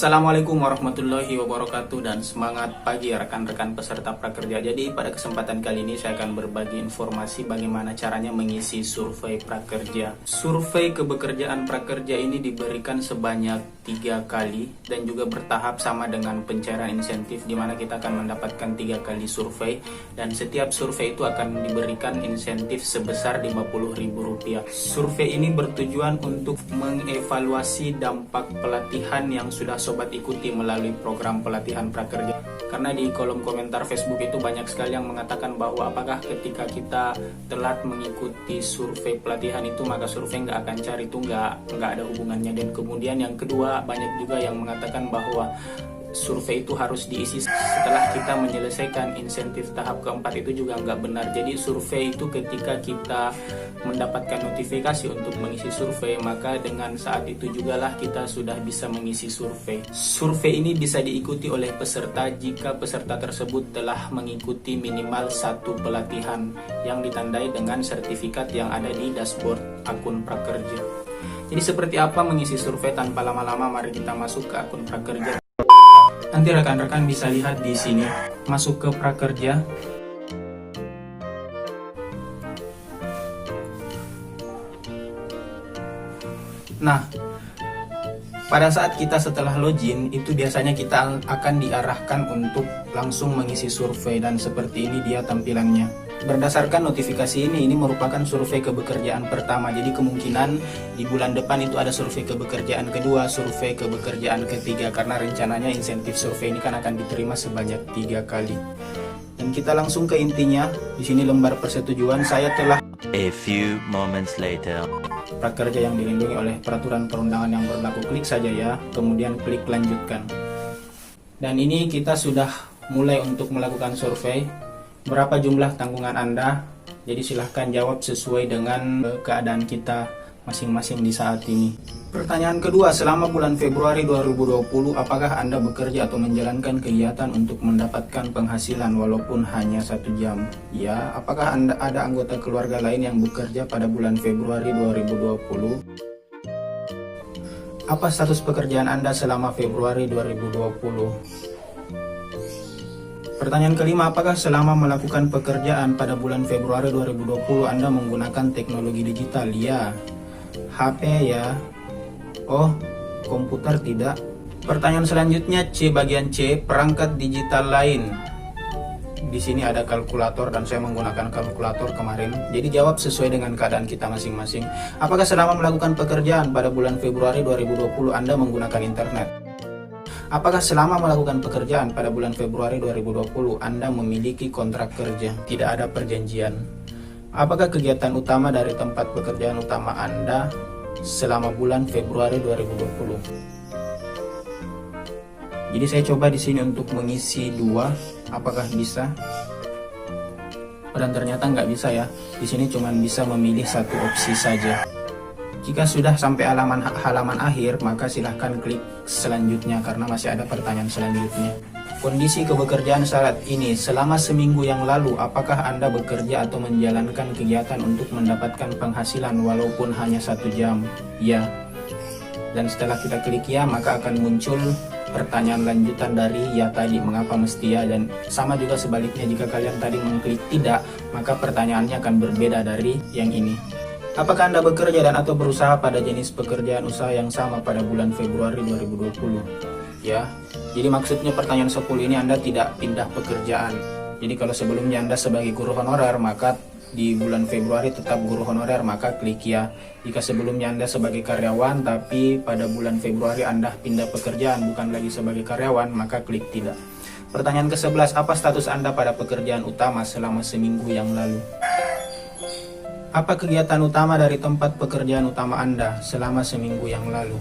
Assalamualaikum warahmatullahi wabarakatuh dan semangat pagi rekan-rekan peserta prakerja. Jadi pada kesempatan kali ini saya akan berbagi informasi bagaimana caranya mengisi survei prakerja. Survei kebekerjaan prakerja ini diberikan sebanyak 3 kali dan juga bertahap sama dengan pencairan insentif, di mana kita akan mendapatkan 3 kali survei dan setiap survei itu akan diberikan insentif sebesar Rp50.000. Survei ini bertujuan untuk mengevaluasi dampak pelatihan yang sudah sobat ikuti melalui program pelatihan prakerja. Karena di kolom komentar Facebook itu banyak sekali yang mengatakan bahwa apakah ketika kita telat mengikuti survei pelatihan itu maka survei nggak akan cari, itu nggak ada hubungannya. Dan kemudian yang kedua, banyak juga yang mengatakan bahwa survei itu harus diisi setelah kita menyelesaikan insentif tahap keempat, itu juga nggak benar. Jadi survei itu ketika kita mendapatkan notifikasi untuk mengisi survei, maka dengan saat itu jugalah kita sudah bisa mengisi survei. Survei ini bisa diikuti oleh peserta jika peserta tersebut telah mengikuti minimal 1 pelatihan yang ditandai dengan sertifikat yang ada di dashboard akun prakerja. Jadi seperti apa mengisi survei tanpa lama-lama, mari kita masuk ke akun prakerja. Nanti rekan-rekan bisa lihat di sini, masuk ke prakerja. Nah, pada saat kita setelah login, itu biasanya kita akan diarahkan untuk langsung mengisi survei, dan seperti ini dia tampilannya. Berdasarkan notifikasi ini merupakan survei kebekerjaan pertama, jadi kemungkinan di bulan depan itu ada survei kebekerjaan kedua, survei kebekerjaan ketiga, karena rencananya insentif survei ini kan akan diterima sebanyak 3 kali. Dan kita langsung ke intinya. Di sini lembar persetujuan, saya telah A few moments later. prakerja yang dilindungi oleh peraturan perundangan yang berlaku, klik saja ya, kemudian klik lanjutkan. Dan ini kita sudah mulai untuk melakukan survei. Berapa jumlah tanggungan Anda? Jadi silahkan jawab sesuai dengan keadaan kita masing-masing di saat ini. Pertanyaan kedua, selama bulan Februari 2020, apakah Anda bekerja atau menjalankan kegiatan untuk mendapatkan penghasilan walaupun hanya 1 jam? Ya. Apakah Anda ada anggota keluarga lain yang bekerja pada bulan Februari 2020? Apa status pekerjaan Anda selama Februari 2020? Pertanyaan kelima, apakah selama melakukan pekerjaan pada bulan Februari 2020 Anda menggunakan teknologi digital? Ya. HP ya. Oh, komputer tidak. Pertanyaan selanjutnya C, bagian C, perangkat digital lain. Di sini ada kalkulator dan saya menggunakan kalkulator kemarin. Jadi jawab sesuai dengan keadaan kita masing-masing. Apakah selama melakukan pekerjaan pada bulan Februari 2020 Anda menggunakan internet? Apakah selama melakukan pekerjaan pada bulan Februari 2020 Anda memiliki kontrak kerja? Tidak ada perjanjian. Apakah kegiatan utama dari tempat pekerjaan utama Anda selama bulan Februari 2020? Jadi saya coba di sini untuk mengisi 2, apakah bisa? Dan ternyata nggak bisa ya. Di sini cuma bisa memilih 1 opsi saja. Jika sudah sampai halaman akhir, maka silahkan klik selanjutnya karena masih ada pertanyaan selanjutnya. Kondisi kebekerjaan saat ini, selama seminggu yang lalu, apakah Anda bekerja atau menjalankan kegiatan untuk mendapatkan penghasilan walaupun hanya 1 jam? Ya. Dan setelah kita klik ya, maka akan muncul pertanyaan lanjutan dari ya tadi, mengapa mesti ya, dan sama juga sebaliknya jika kalian tadi mengklik tidak, maka pertanyaannya akan berbeda dari yang ini. Apakah Anda bekerja dan atau berusaha pada jenis pekerjaan usaha yang sama pada bulan Februari 2020? Ya, jadi maksudnya pertanyaan 10 ini Anda tidak pindah pekerjaan. Jadi kalau sebelumnya Anda sebagai guru honorer, maka di bulan Februari tetap guru honorer, maka klik ya. Jika sebelumnya Anda sebagai karyawan, tapi pada bulan Februari Anda pindah pekerjaan, bukan lagi sebagai karyawan, maka klik tidak. Pertanyaan ke-11, apa status Anda pada pekerjaan utama selama seminggu yang lalu? Apa kegiatan utama dari tempat pekerjaan utama Anda selama seminggu yang lalu?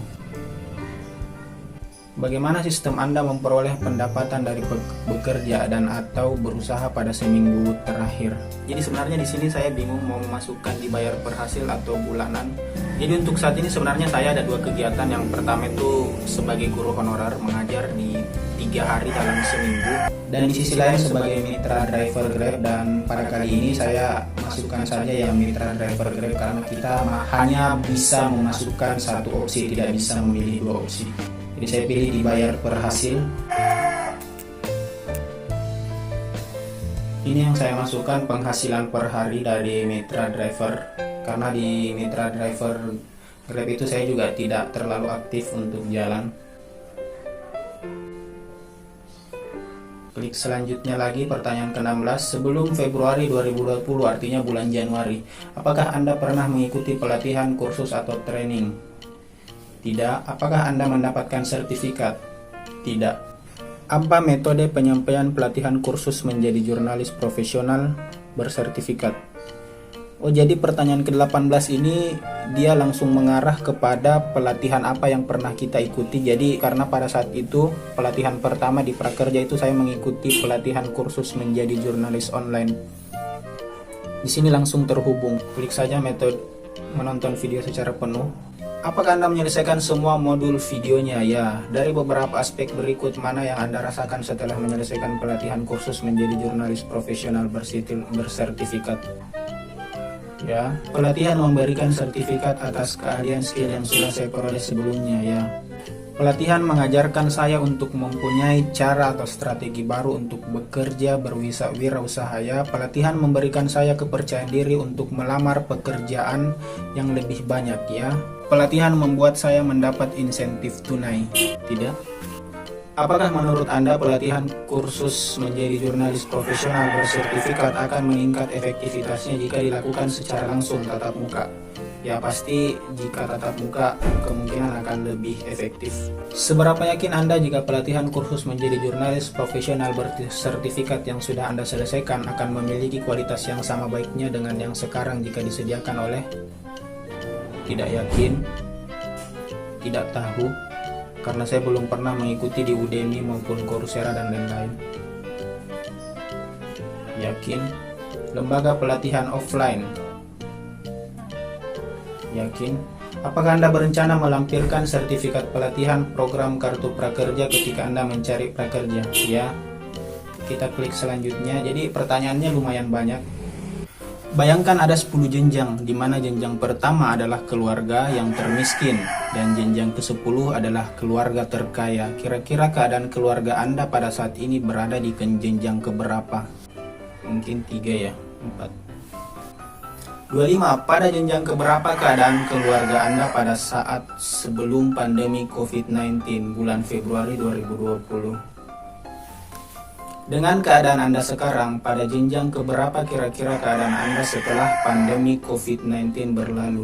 Bagaimana sistem Anda memperoleh pendapatan dari bekerja dan atau berusaha pada seminggu terakhir? Jadi sebenarnya di sini saya bingung mau memasukkan dibayar per hasil atau bulanan. Jadi untuk saat ini sebenarnya saya ada 2 kegiatan. Yang pertama itu sebagai guru honorer mengajar di 3 hari dalam seminggu. Dan di sisi lain sebagai mitra driver Grab, dan pada kali ini saya masukkan saja yang mitra driver Grab karena kita hanya bisa memasukkan 1 opsi, tidak bisa memilih 2 opsi. Jadi saya pilih dibayar per hasil. Ini yang saya masukkan penghasilan per hari dari Mitra Driver, karena di Mitra Driver Grab itu saya juga tidak terlalu aktif untuk jalan. Klik selanjutnya lagi, pertanyaan ke-16. Sebelum Februari 2020, artinya bulan Januari, apakah Anda pernah mengikuti pelatihan, kursus, atau training? Tidak. Apakah Anda mendapatkan sertifikat? Tidak. Apa metode penyampaian pelatihan kursus menjadi jurnalis profesional bersertifikat? Oh, jadi pertanyaan ke-18 ini dia langsung mengarah kepada pelatihan apa yang pernah kita ikuti. Jadi karena pada saat itu pelatihan pertama di Prakerja itu saya mengikuti pelatihan kursus menjadi jurnalis online. Di sini langsung terhubung. Klik saja metode menonton video secara penuh. Apakah Anda menyelesaikan semua modul videonya? Ya. Dari beberapa aspek berikut, mana yang Anda rasakan setelah menyelesaikan pelatihan kursus menjadi jurnalis profesional bersertifikat? Ya, pelatihan memberikan sertifikat atas keahlian skill yang sudah saya peroleh sebelumnya. Ya, pelatihan mengajarkan saya untuk mempunyai cara atau strategi baru untuk bekerja berwirausaha. Ya, pelatihan memberikan saya kepercayaan diri untuk melamar pekerjaan yang lebih banyak. Ya, pelatihan membuat saya mendapat insentif tunai. Tidak. Apakah menurut Anda pelatihan kursus menjadi jurnalis profesional bersertifikat akan meningkat efektivitasnya jika dilakukan secara langsung tatap muka? Ya, pasti jika tatap muka kemungkinan akan lebih efektif. Seberapa yakin Anda jika pelatihan kursus menjadi jurnalis profesional bersertifikat yang sudah Anda selesaikan akan memiliki kualitas yang sama baiknya dengan yang sekarang jika disediakan oleh? Tidak yakin, tidak tahu, karena saya belum pernah mengikuti di Udemy maupun Coursera dan lain-lain. Yakin? Lembaga pelatihan offline. Yakin? Apakah Anda berencana melampirkan sertifikat pelatihan program Kartu Prakerja ketika Anda mencari prakerja? Ya. Kita klik selanjutnya. Jadi pertanyaannya lumayan banyak. Bayangkan ada 10 jenjang, di mana jenjang pertama adalah keluarga yang termiskin dan jenjang ke-10 adalah keluarga terkaya. Kira-kira keadaan keluarga Anda pada saat ini berada di jenjang keberapa? Mungkin 3 ya, 4. 25. Pada jenjang keberapa keadaan keluarga Anda pada saat sebelum pandemi COVID-19 bulan Februari 2020? Dengan keadaan Anda sekarang, pada jenjang keberapa kira-kira keadaan Anda setelah pandemi COVID-19 berlalu?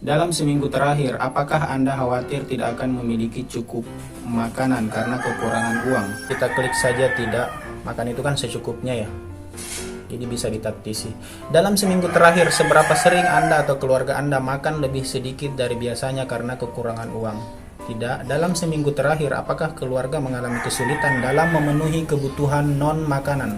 Dalam seminggu terakhir, apakah Anda khawatir tidak akan memiliki cukup makanan karena kekurangan uang? Kita klik saja tidak, makan itu kan secukupnya ya. Jadi bisa ditaktisi. Dalam seminggu terakhir, seberapa sering Anda atau keluarga Anda makan lebih sedikit dari biasanya karena kekurangan uang? Tidak. Dalam seminggu terakhir, apakah keluarga mengalami kesulitan dalam memenuhi kebutuhan non-makanan?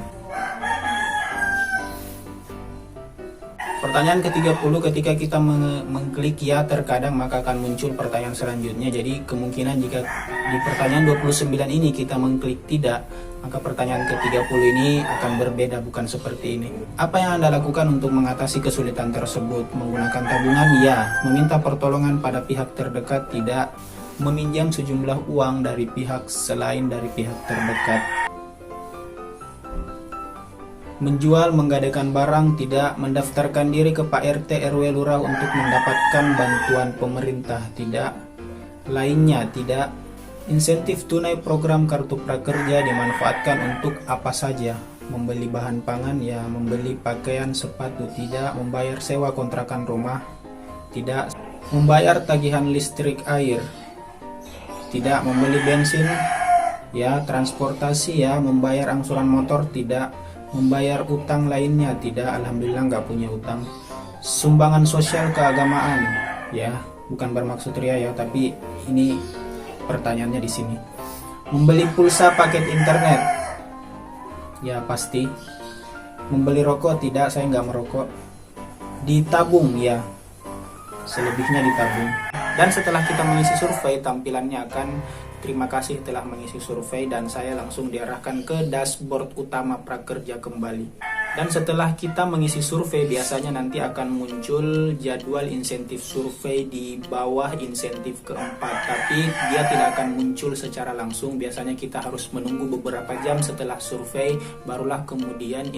Pertanyaan ke-30, ketika kita mengklik ya terkadang maka akan muncul pertanyaan selanjutnya. Jadi kemungkinan jika di pertanyaan 29 ini kita mengklik tidak, maka pertanyaan ke-30 ini akan berbeda, bukan seperti ini. Apa yang Anda lakukan untuk mengatasi kesulitan tersebut? Menggunakan tabungan? Ya. Meminta pertolongan pada pihak terdekat? Tidak. Meminjam sejumlah uang dari pihak selain dari pihak terdekat? Menjual, menggadaikan barang? Tidak. Mendaftarkan diri ke Pak RT RW Lurah untuk mendapatkan bantuan pemerintah? Tidak. Lainnya? Tidak. Insentif tunai program Kartu Prakerja dimanfaatkan untuk apa saja? Membeli bahan pangan? Ya. Membeli pakaian, sepatu? Tidak. Membayar sewa kontrakan rumah? Tidak. Membayar tagihan listrik, air? Tidak. Membeli bensin? Ya. Transportasi? Ya. Membayar angsuran motor? Tidak. Membayar utang lainnya? Tidak. Alhamdulillah nggak punya utang. Sumbangan sosial keagamaan? Ya, bukan bermaksud ria ya, tapi ini pertanyaannya di sini. Membeli pulsa paket internet? Ya pasti. Membeli rokok? Tidak, saya nggak merokok. Ditabung? Ya, selebihnya ditabung. Dan setelah kita mengisi survei, tampilannya akan terima kasih telah mengisi survei, dan saya langsung diarahkan ke dashboard utama Prakerja kembali. Dan setelah kita mengisi survei, biasanya nanti akan muncul jadwal insentif survei di bawah insentif keempat. Tapi dia tidak akan muncul secara langsung. Biasanya kita harus menunggu beberapa jam setelah survei, barulah kemudian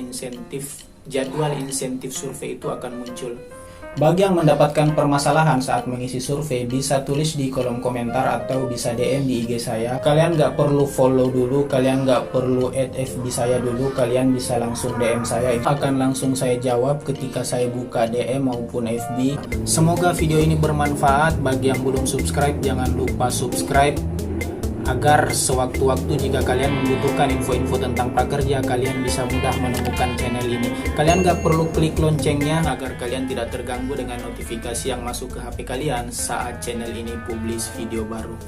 jadwal insentif survei itu akan muncul. Bagi yang mendapatkan permasalahan saat mengisi survei, bisa tulis di kolom komentar atau bisa DM di IG saya. Kalian nggak perlu follow dulu, kalian nggak perlu add FB saya dulu, kalian bisa langsung DM saya. Akan langsung saya jawab ketika saya buka DM maupun FB. Semoga video ini bermanfaat. Bagi yang belum subscribe, jangan lupa subscribe, agar sewaktu-waktu jika kalian membutuhkan info-info tentang prakerja, kalian bisa mudah menemukan channel ini. Kalian gak perlu klik loncengnya agar kalian tidak terganggu dengan notifikasi yang masuk ke HP kalian saat channel ini publish video baru.